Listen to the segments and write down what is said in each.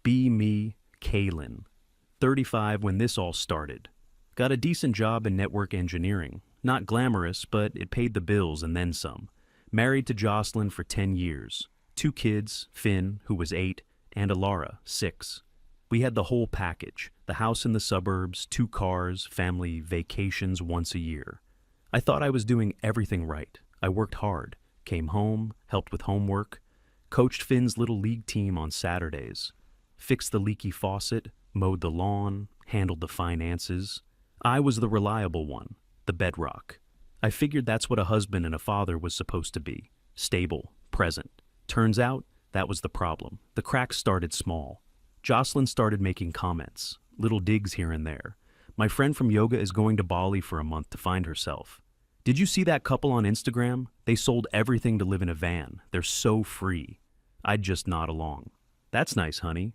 Be me, Kaylin. 35 when this all started. Got a decent job in network engineering. Not glamorous, but it paid the bills and then some. Married to Jocelyn for 10 years. 2 kids, Finn, who was 8, and Alara, 6. We had the whole package. The house in the suburbs, 2 cars, family vacations once a year. I thought I was doing everything right. I worked hard, came home, helped with homework, coached Finn's little league team on Saturdays, fixed the leaky faucet, mowed the lawn, handled the finances. I was the reliable one, the bedrock. I figured that's what a husband and a father was supposed to be, stable, present. Turns out, that was the problem. The cracks started small. Jocelyn started making comments, little digs here and there. My friend from yoga is going to Bali for a month to find herself. Did you see that couple on Instagram? They sold everything to live in a van. They're so free. I'd just nod along. That's nice, honey.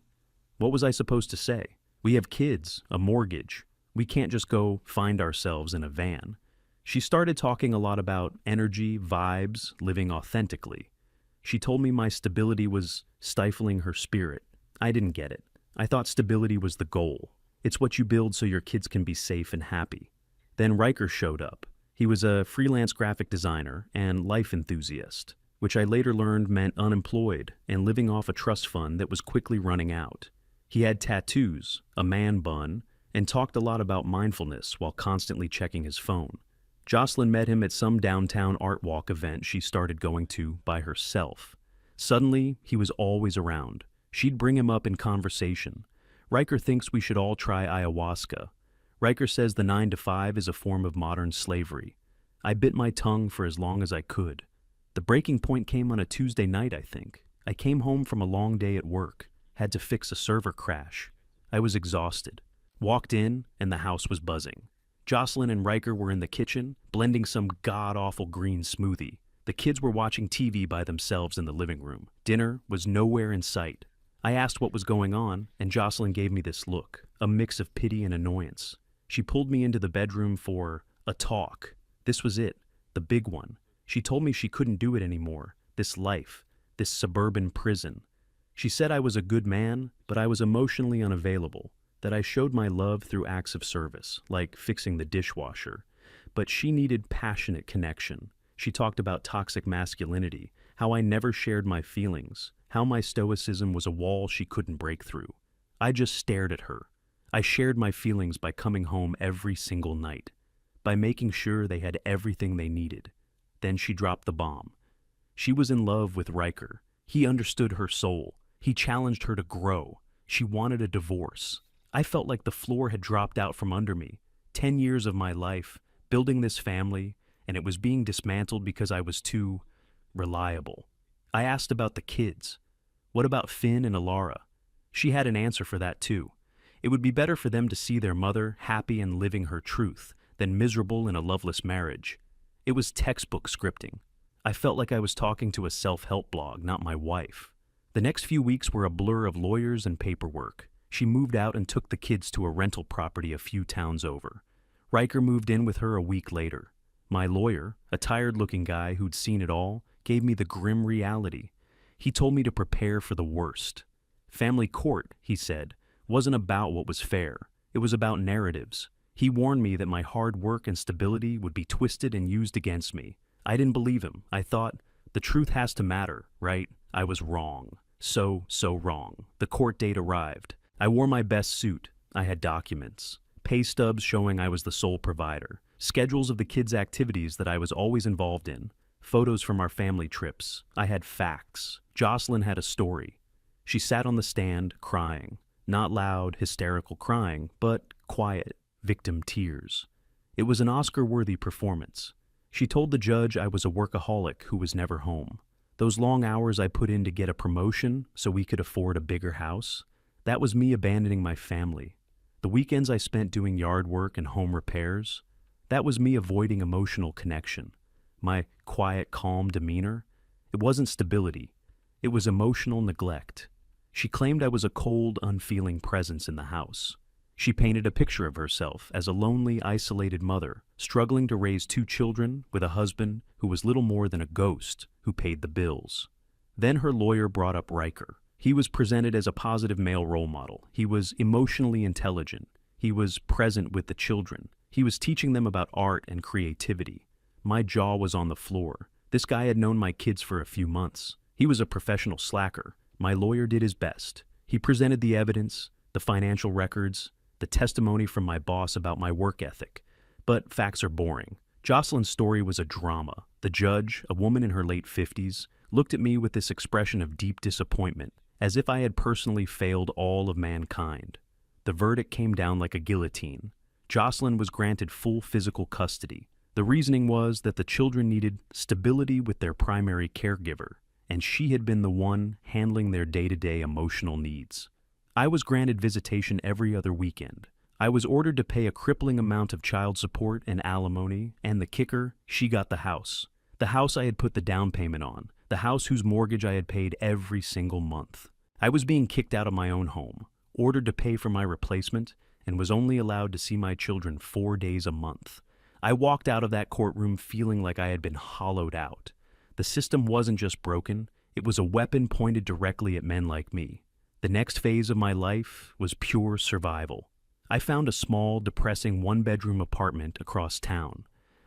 What was I supposed to say? We have kids, a mortgage. We can't just go find ourselves in a van. She started talking a lot about energy, vibes, living authentically. She told me my stability was stifling her spirit. I didn't get it. I thought stability was the goal. It's what you build so your kids can be safe and happy. Then Riker showed up. He was a freelance graphic designer and life enthusiast, which I later learned meant unemployed and living off a trust fund that was quickly running out. He had tattoos, a man bun, and talked a lot about mindfulness while constantly checking his phone. Jocelyn met him at some downtown art walk event she started going to by herself. Suddenly, he was always around. She'd bring him up in conversation. Riker thinks we should all try ayahuasca. Riker says the 9 to 5 is a form of modern slavery. I bit my tongue for as long as I could. The breaking point came on a Tuesday night, I think. I came home from a long day at work, had to fix a server crash. I was exhausted. Walked in, and the house was buzzing. Jocelyn and Riker were in the kitchen, blending some god-awful green smoothie. The kids were watching TV by themselves in the living room. Dinner was nowhere in sight. I asked what was going on, and Jocelyn gave me this look, a mix of pity and annoyance. She pulled me into the bedroom for a talk. This was it, the big one. She told me she couldn't do it anymore, this life, this suburban prison. She said I was a good man, but I was emotionally unavailable, that I showed my love through acts of service, like fixing the dishwasher. But she needed passionate connection. She talked about toxic masculinity, how I never shared my feelings, how my stoicism was a wall she couldn't break through. I just stared at her. I shared my feelings by coming home every single night, by making sure they had everything they needed. Then she dropped the bomb. She was in love with Riker. He understood her soul. He challenged her to grow. She wanted a divorce. I felt like the floor had dropped out from under me. 10 years of my life, building this family, and it was being dismantled because I was too reliable. I asked about the kids. What about Finn and Alara? She had an answer for that too. It would be better for them to see their mother happy and living her truth than miserable in a loveless marriage. It was textbook scripting. I felt like I was talking to a self-help blog, not my wife. The next few weeks were a blur of lawyers and paperwork. She moved out and took the kids to a rental property a few towns over. Riker moved in with her a week later. My lawyer, a tired-looking guy who'd seen it all, gave me the grim reality. He told me to prepare for the worst. Family court, he said, wasn't about what was fair. It was about narratives. He warned me that my hard work and stability would be twisted and used against me. I didn't believe him. I thought, the truth has to matter, right? I was wrong. So wrong. The court date arrived. I wore my best suit. I had documents. Pay stubs showing I was the sole provider. Schedules of the kids' activities that I was always involved in. Photos from our family trips. I had facts. Jocelyn had a story. She sat on the stand, crying. Not loud, hysterical crying, but quiet, victim tears. It was an Oscar-worthy performance. She told the judge I was a workaholic who was never home. Those long hours I put in to get a promotion so we could afford a bigger house, that was me abandoning my family. The weekends I spent doing yard work and home repairs, that was me avoiding emotional connection. My quiet, calm demeanor, it wasn't stability. It was emotional neglect. She claimed I was a cold, unfeeling presence in the house. She painted a picture of herself as a lonely, isolated mother, struggling to raise 2 children with a husband who was little more than a ghost who paid the bills. Then her lawyer brought up Riker. He was presented as a positive male role model. He was emotionally intelligent. He was present with the children. He was teaching them about art and creativity. My jaw was on the floor. This guy had known my kids for a few months. He was a professional slacker. My lawyer did his best. He presented the evidence, the financial records, the testimony from my boss about my work ethic. But facts are boring. Jocelyn's story was a drama. The judge, a woman in her late 50s, looked at me with this expression of deep disappointment, as if I had personally failed all of mankind. The verdict came down like a guillotine. Jocelyn was granted full physical custody. The reasoning was that the children needed stability with their primary caregiver, and she had been the one handling their day-to-day emotional needs. I was granted visitation every other weekend. I was ordered to pay a crippling amount of child support and alimony, and the kicker, she got the house. The house I had put the down payment on, the house whose mortgage I had paid every single month. I was being kicked out of my own home, ordered to pay for my replacement, and was only allowed to see my children 4 days a month. I walked out of that courtroom feeling like I had been hollowed out. The system wasn't just broken, it was a weapon pointed directly at men like me. The next phase of my life was pure survival. I found a small, depressing one-bedroom apartment across town,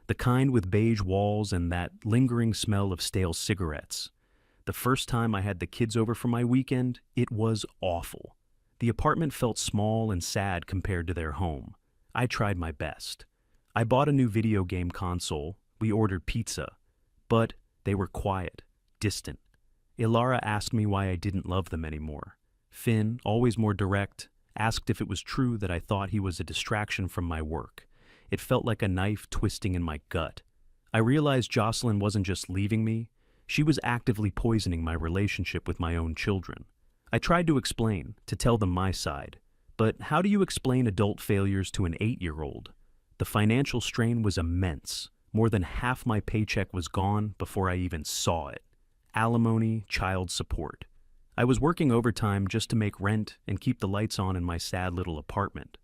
the kind with beige walls and that lingering smell of stale cigarettes. The first time I had the kids over for my weekend, it was awful. The apartment felt small and sad compared to their home. I tried my best. I bought a new video game console, we ordered pizza, but they were quiet, distant. Ilara asked me why I didn't love them anymore. Finn, always more direct, asked if it was true that I thought he was a distraction from my work. It felt like a knife twisting in my gut. I realized Jocelyn wasn't just leaving me, she was actively poisoning my relationship with my own children. I tried to explain, to tell them my side, but how do you explain adult failures to an 8-year-old? The financial strain was immense. More than half my paycheck was gone before I even saw it. Alimony, child support. I was working overtime just to make rent and keep the lights on in my sad little apartment.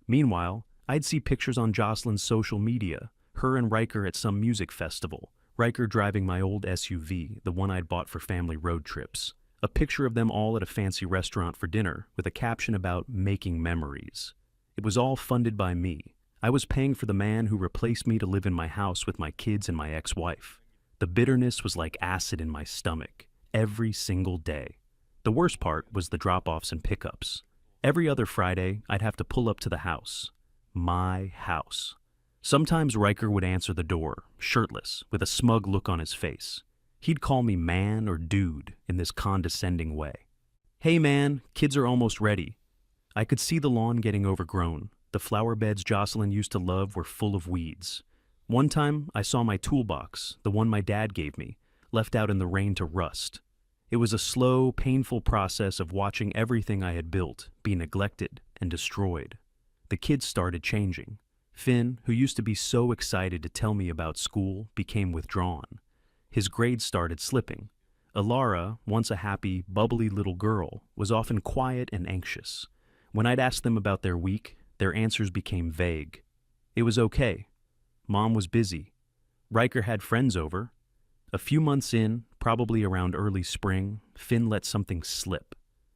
Meanwhile, I'd see pictures on Jocelyn's social media, her and Riker at some music festival, Riker driving my old SUV, the one I'd bought for family road trips. A picture of them all at a fancy restaurant for dinner with a caption about making memories. It was all funded by me. I was paying for the man who replaced me to live in my house with my kids and my ex-wife. The bitterness was like acid in my stomach, every single day. The worst part was the drop-offs and pickups. Every other Friday, I'd have to pull up to the house. My house. Sometimes Riker would answer the door, shirtless, with a smug look on his face. He'd call me man or dude in this condescending way. Hey man, kids are almost ready. I could see the lawn getting overgrown. The flower beds Jocelyn used to love were full of weeds. One time, I saw my toolbox, the one my dad gave me, left out in the rain to rust. It was a slow, painful process of watching everything I had built be neglected and destroyed. The kids started changing. Finn, who used to be so excited to tell me about school, became withdrawn. His grades started slipping. Ilara, once a happy, bubbly little girl, was often quiet and anxious. When I'd ask them about their week, their answers became vague. It was okay. Mom was busy. Riker had friends over. A few months in, probably around early spring, Finn let something slip.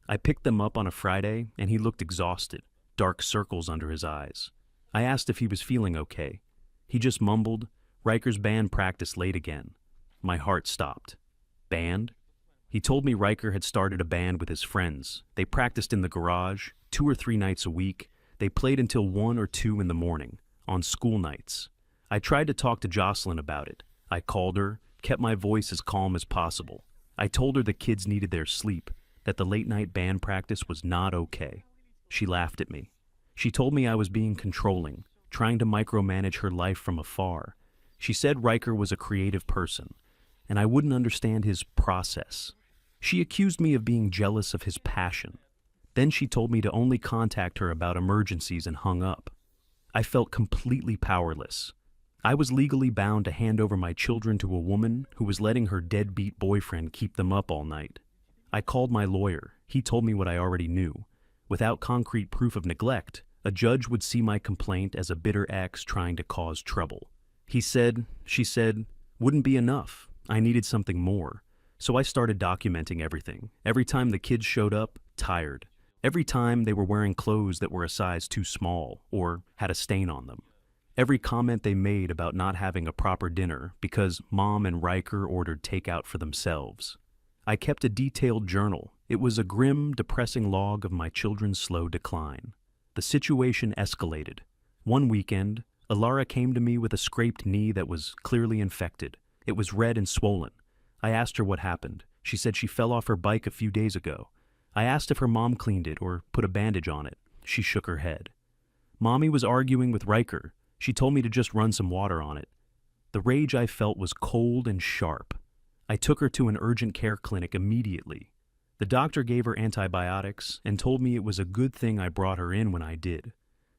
I picked them up on a Friday, and he looked exhausted, dark circles under his eyes. I asked if he was feeling okay. He just mumbled, "Riker's band practiced late again." My heart stopped. Band? He told me Riker had started a band with his friends. They practiced in the garage, 2 or 3 nights a week. They played until 1 or 2 in the morning, on school nights. I tried to talk to Jocelyn about it. I called her, kept my voice as calm as possible. I told her the kids needed their sleep, that the late-night band practice was not okay. She laughed at me. She told me I was being controlling, trying to micromanage her life from afar. She said Riker was a creative person, and I wouldn't understand his process. She accused me of being jealous of his passion. Then she told me to only contact her about emergencies and hung up. I felt completely powerless. I was legally bound to hand over my children to a woman who was letting her deadbeat boyfriend keep them up all night. I called my lawyer. He told me what I already knew. Without concrete proof of neglect, a judge would see my complaint as a bitter ex trying to cause trouble. She said, wouldn't be enough. I needed something more. So I started documenting everything. Every time the kids showed up, tired. Every time they were wearing clothes that were a size too small or had a stain on them. Every comment they made about not having a proper dinner because Mom and Riker ordered takeout for themselves. I kept a detailed journal. It was a grim, depressing log of my children's slow decline. The situation escalated. One weekend, Alara came to me with a scraped knee that was clearly infected. It was red and swollen. I asked her what happened. She said she fell off her bike a few days ago. I asked if her mom cleaned it or put a bandage on it. She shook her head. Mommy was arguing with Riker. She told me to just run some water on it. The rage I felt was cold and sharp. I took her to an urgent care clinic immediately. The doctor gave her antibiotics and told me it was a good thing I brought her in when I did.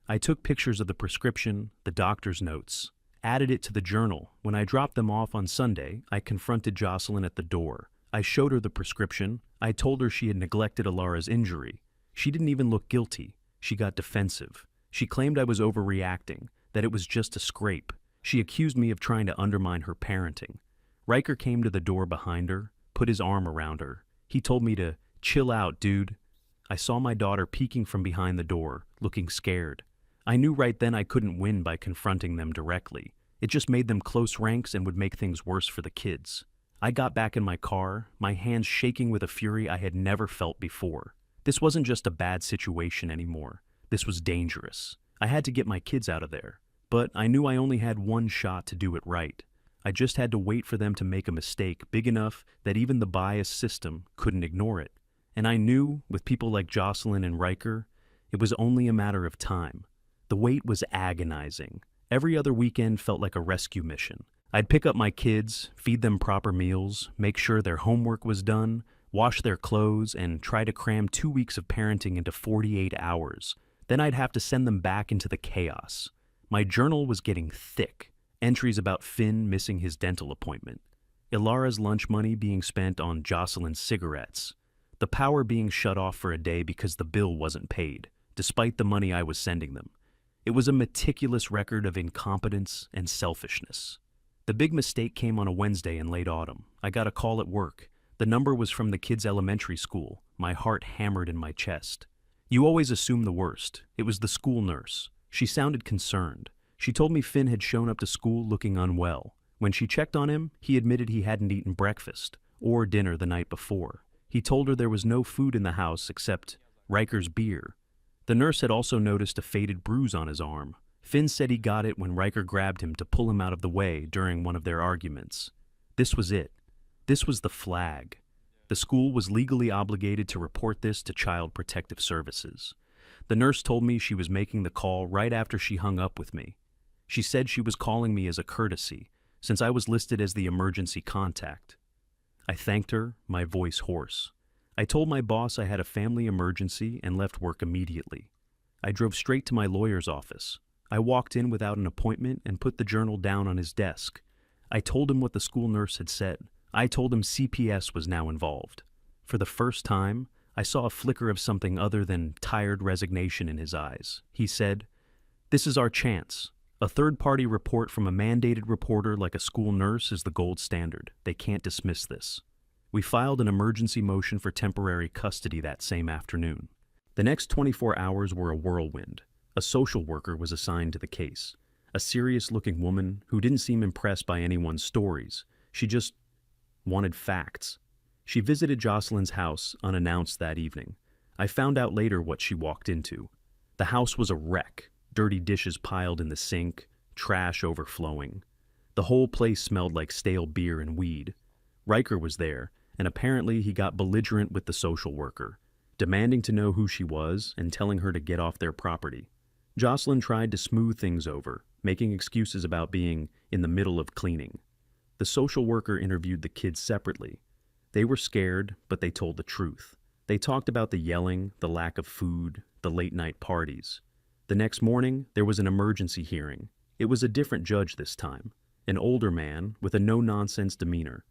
I took pictures of the prescription, the doctor's notes, added it to the journal. When I dropped them off on Sunday, I confronted Jocelyn at the door. I showed her the prescription. I told her she had neglected Alara's injury. She didn't even look guilty. She got defensive. She claimed I was overreacting, that it was just a scrape. She accused me of trying to undermine her parenting. Riker came to the door behind her, put his arm around her. He told me to chill out, dude. I saw my daughter peeking from behind the door, looking scared. I knew right then I couldn't win by confronting them directly. It just made them close ranks and would make things worse for the kids. I got back in my car, my hands shaking with a fury I had never felt before. This wasn't just a bad situation anymore. This was dangerous. I had to get my kids out of there. But I knew I only had one shot to do it right. I just had to wait for them to make a mistake big enough that even the biased system couldn't ignore it. And I knew, with people like Jocelyn and Riker, it was only a matter of time. The wait was agonizing. Every other weekend felt like a rescue mission. I'd pick up my kids, feed them proper meals, make sure their homework was done, wash their clothes, and try to cram 2 weeks of parenting into 48 hours. Then I'd have to send them back into the chaos. My journal was getting thick. Entries about Finn missing his dental appointment. Ilara's lunch money being spent on Jocelyn's cigarettes. The power being shut off for a day because the bill wasn't paid, despite the money I was sending them. It was a meticulous record of incompetence and selfishness. The big mistake came on a Wednesday in late autumn. I got a call at work. The number was from the kids' elementary school. My heart hammered in my chest. You always assume the worst. It was the school nurse. She sounded concerned. She told me Finn had shown up to school looking unwell. When she checked on him, he admitted he hadn't eaten breakfast or dinner the night before. He told her there was no food in the house except Riker's beer. The nurse had also noticed a faded bruise on his arm. Finn said he got it when Riker grabbed him to pull him out of the way during one of their arguments. This was it. This was the flag. The school was legally obligated to report this to Child Protective Services. The nurse told me she was making the call right after she hung up with me. She said she was calling me as a courtesy, since I was listed as the emergency contact. I thanked her, my voice hoarse. I told my boss I had a family emergency and left work immediately. I drove straight to my lawyer's office. I walked in without an appointment and put the journal down on his desk. I told him what the school nurse had said. I told him CPS was now involved. For the first time, I saw a flicker of something other than tired resignation in his eyes. He said, "This is our chance. A third-party report from a mandated reporter like a school nurse is the gold standard. They can't dismiss this." We filed an emergency motion for temporary custody that same afternoon. The next 24 hours were a whirlwind. A social worker was assigned to the case. A serious-looking woman who didn't seem impressed by anyone's stories. She just wanted facts. She visited Jocelyn's house unannounced that evening. I found out later what she walked into. The house was a wreck. Dirty dishes piled in the sink, trash overflowing. The whole place smelled like stale beer and weed. Riker was there, and apparently he got belligerent with the social worker, demanding to know who she was and telling her to get off their property. Jocelyn tried to smooth things over, making excuses about being in the middle of cleaning. The social worker interviewed the kids separately. They were scared, but they told the truth. They talked about the yelling, the lack of food, the late-night parties. The next morning, there was an emergency hearing. It was a different judge this time, an older man with a no-nonsense demeanor.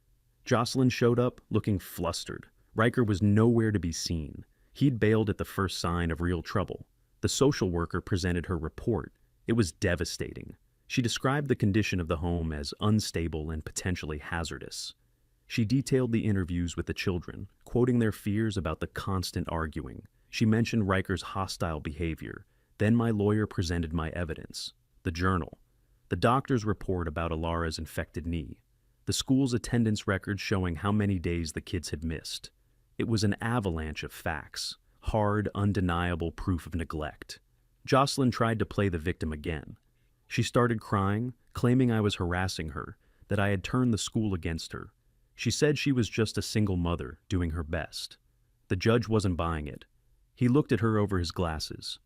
Jocelyn showed up looking flustered. Riker was nowhere to be seen. He'd bailed at the first sign of real trouble. The social worker presented her report. It was devastating. She described the condition of the home as unstable and potentially hazardous. She detailed the interviews with the children, quoting their fears about the constant arguing. She mentioned Riker's hostile behavior. Then my lawyer presented my evidence, the journal, the doctor's report about Alara's infected knee, the school's attendance records showing how many days the kids had missed. It was an avalanche of facts, hard, undeniable proof of neglect. Jocelyn tried to play the victim again. She started crying, claiming I was harassing her, that I had turned the school against her. She said she was just a single mother, doing her best. The judge wasn't buying it. He looked at her over his glasses.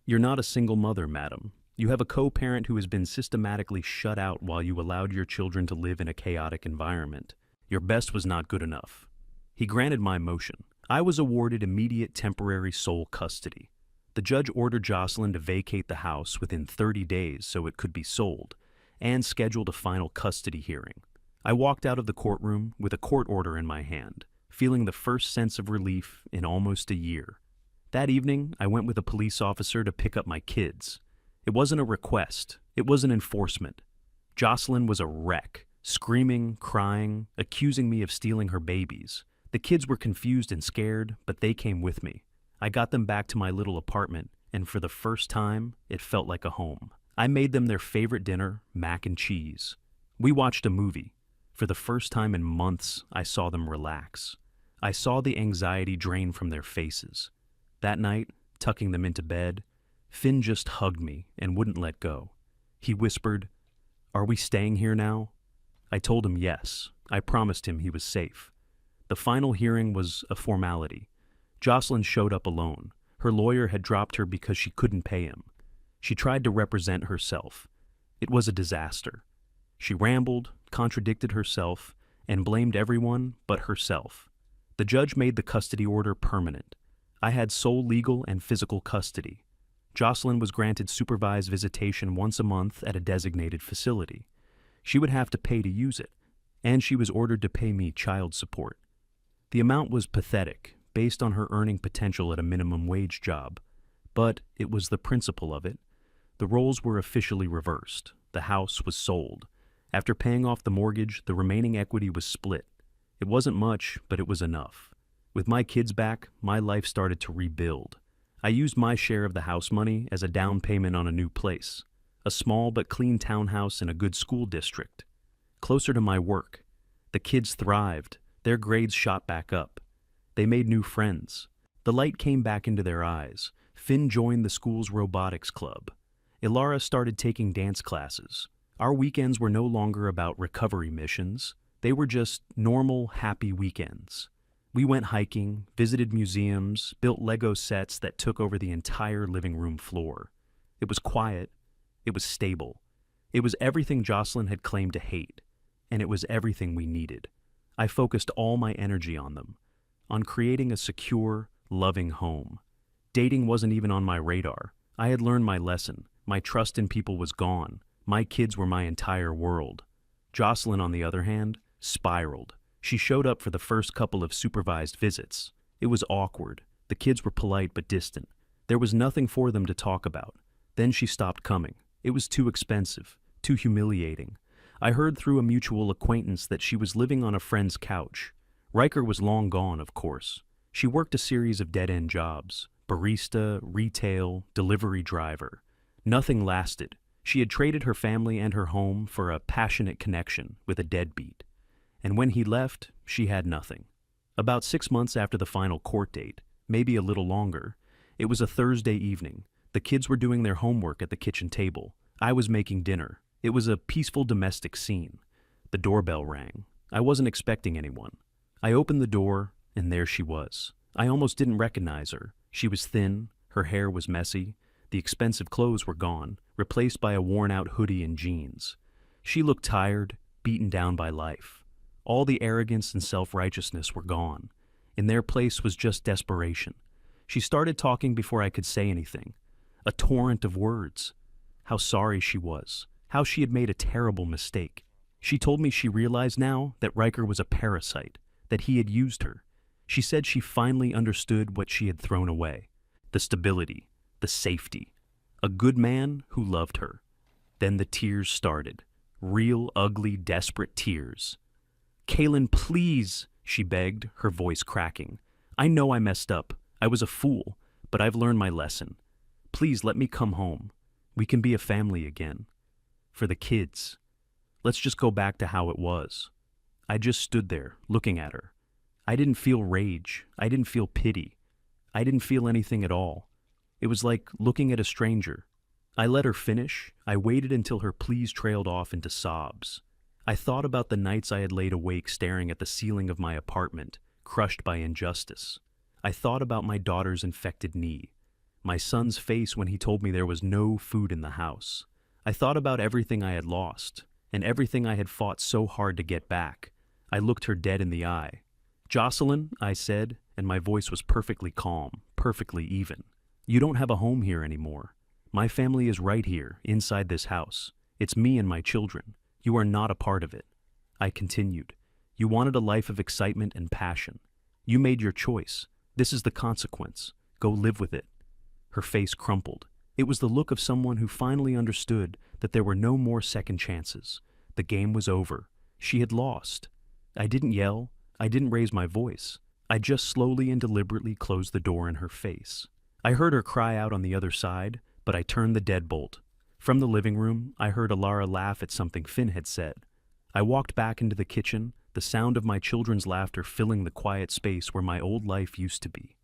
"You're not a single mother, madam. You have a co-parent who has been systematically shut out while you allowed your children to live in a chaotic environment. Your best was not good enough." He granted my motion. I was awarded immediate temporary sole custody. The judge ordered Jocelyn to vacate the house within 30 days so it could be sold, and scheduled a final custody hearing. I walked out of the courtroom with a court order in my hand, feeling the first sense of relief in almost a year. That evening, I went with a police officer to pick up my kids. It wasn't a request, it was an enforcement. Jocelyn was a wreck, screaming, crying, accusing me of stealing her babies. The kids were confused and scared, but they came with me. I got them back to my little apartment, and for the first time, it felt like a home. I made them their favorite dinner, mac and cheese. We watched a movie. For the first time in months, I saw them relax. I saw the anxiety drain from their faces. That night, tucking them into bed, Finn just hugged me and wouldn't let go. He whispered, "Are we staying here now?" I told him yes. I promised him he was safe. The final hearing was a formality. Jocelyn showed up alone. Her lawyer had dropped her because she couldn't pay him. She tried to represent herself. It was a disaster. She rambled, contradicted herself, and blamed everyone but herself. The judge made the custody order permanent. I had sole legal and physical custody. Jocelyn was granted supervised visitation once a month at a designated facility. She would have to pay to use it, and she was ordered to pay me child support. The amount was pathetic, based on her earning potential at a minimum wage job, but it was the principle of it. The roles were officially reversed. The house was sold. After paying off the mortgage, the remaining equity was split. It wasn't much, but it was enough. With my kids back, my life started to rebuild. I used my share of the house money as a down payment on a new place, a small but clean townhouse in a good school district, closer to my work. The kids thrived. Their grades shot back up. They made new friends. The light came back into their eyes. Finn joined the school's robotics club. Ilara started taking dance classes. Our weekends were no longer about recovery missions. They were just normal, happy weekends. We went hiking, visited museums, built Lego sets that took over the entire living room floor. It was quiet. It was stable. It was everything Jocelyn had claimed to hate, and it was everything we needed. I focused all my energy on them, on creating a secure, loving home. Dating wasn't even on my radar. I had learned my lesson. My trust in people was gone. My kids were my entire world. Jocelyn, on the other hand, spiraled. She showed up for the first couple of supervised visits. It was awkward. The kids were polite but distant. There was nothing for them to talk about. Then she stopped coming. It was too expensive, too humiliating. I heard through a mutual acquaintance that she was living on a friend's couch. Riker was long gone, of course. She worked a series of dead-end jobs: barista, retail, delivery driver. Nothing lasted. She had traded her family and her home for a passionate connection with a deadbeat. And when he left, she had nothing. About 6 months after the final court date, maybe a little longer, it was a Thursday evening. The kids were doing their homework at the kitchen table. I was making dinner. It was a peaceful domestic scene. The doorbell rang. I wasn't expecting anyone. I opened the door, and there she was. I almost didn't recognize her. She was thin, her hair was messy, the expensive clothes were gone, replaced by a worn-out hoodie and jeans. She looked tired, beaten down by life. All the arrogance and self-righteousness were gone. In their place was just desperation. She started talking before I could say anything. A torrent of words. How sorry she was. How she had made a terrible mistake. She told me she realized now that Riker was a parasite, that he had used her. She said she finally understood what she had thrown away. The stability, the safety. A good man who loved her. Then the tears started. Real, ugly, desperate tears. Kaylin, please, she begged, her voice cracking. I know I messed up. I was a fool, but I've learned my lesson. Please let me come home. We can be a family again. For the kids. Let's just go back to how it was. I just stood there, looking at her. I didn't feel rage. I didn't feel pity. I didn't feel anything at all. It was like looking at a stranger. I let her finish. I waited until her pleas trailed off into sobs. I thought about the nights I had laid awake staring at the ceiling of my apartment, crushed by injustice. I thought about my daughter's infected knee, my son's face when he told me there was no food in the house. I thought about everything I had lost, and everything I had fought so hard to get back. I looked her dead in the eye. Jocelyn, I said, and my voice was perfectly calm, perfectly even. You don't have a home here anymore. My family is right here, inside this house. It's me and my children. You are not a part of it. I continued. You wanted a life of excitement and passion. You made your choice. This is the consequence. Go live with it. Her face crumpled. It was the look of someone who finally understood that there were no more second chances. The game was over. She had lost. I didn't yell. I didn't raise my voice. I just slowly and deliberately closed the door in her face. I heard her cry out on the other side, but I turned the deadbolt. From the living room, I heard Alara laugh at something Finn had said. I walked back into the kitchen, the sound of my children's laughter filling the quiet space where my old life used to be.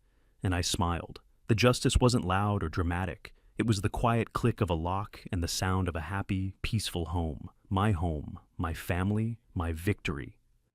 And I smiled. The justice wasn't loud or dramatic. It was the quiet click of a lock and the sound of a happy, peaceful home. My family, my victory.